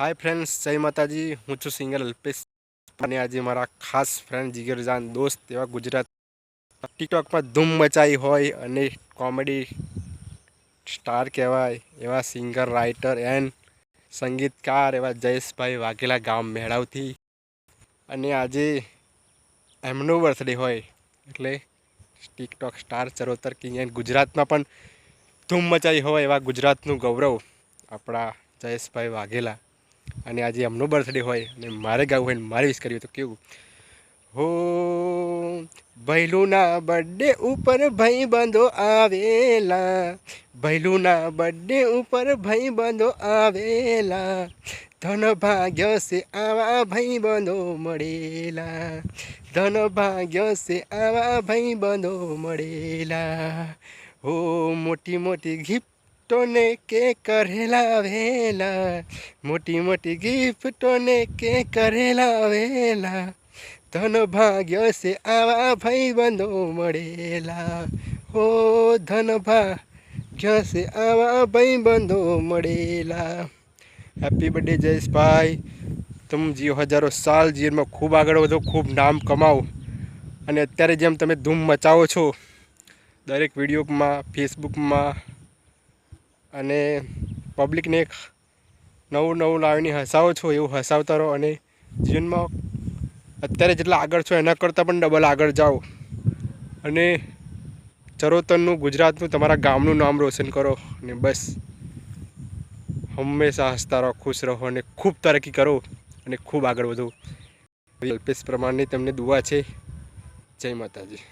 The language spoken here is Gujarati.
हाय फ्रेंड्स, जय माताजी। हूँ छू सिंगर अल्पेश અને આજે મારા ખાસ ફ્રેન્ડ જીગરજાન દોસ્ત એવા ગુજરાત ટિકટોકમાં ધૂમ મચાઈ હોય અને કોમેડી સ્ટાર કહેવાય એવા સિંગર રાઇટર એન્ડ સંગીતકાર એવા જયેશભાઈ વાઘેલા ગામ મેળાવથી અને આજે એમનો બર્થડે હોય એટલે TikTok star Charotar king and ગુજરાતમાં પણ ધૂમ મચાઈ હોય એવા ગુજરાતનું ગૌરવ આપણા જયેશભાઈ વાઘેલા અને આજે એમનો બર્થડે હોય અને મારે ગાવું હોય ને મારે વિશ કર્યું તો કેવું હો ભૈલુના બર્થડે ઉપર ભાઈબંધો આવેલા, ભૈલુના બર્થડે ઉપર ભાઈબંધો આવેલા, ધન ભાગ્ય સે આવા ભાઈબંધો મળેલા, ધન ભાગ્ય સે આવા ભાઈબંધો મળેલા. હો મોટી મોટી ગિફ્ટોને કે કરેલા વેલા, મોટી મોટી ગિફ્ટોને કે કરેલા વેલા, ધન ભાગ્ય સે આવા ભાઈબંધો મળેલા. હો ધન ભાગ્ય સે આવા ભાઈબંધો મળેલા. હેપી બર્થડે જયેશભાઈ, તમે જીઓ હજારો સાલ જીવનમાં ખૂબ આગળ વધો, ખૂબ નામ કમાવો અને અત્યારે જેમ તમે ધૂમ મચાવો છો દરેક વિડીયોમાં, ફેસબુકમાં અને પબ્લિકને એક નવું નવું લાવીને હસાવો છો એવું હસાવતા રહો અને જીવનમાં અત્યારે જેટલા આગળ છો એના કરતાં પણ ડબલ આગળ જાઓ અને ચરોતરનું, ગુજરાતનું, તમારા ગામનું નામ રોશન કરો અને બસ હંમેશા હસતા રહો, ખુશ રહો અને ખૂબ તરક્કી કરો અને ખૂબ આગળ વધો. અલ્પેશ પ્રમાણની તમને દુઆ છે. જય માતાજી.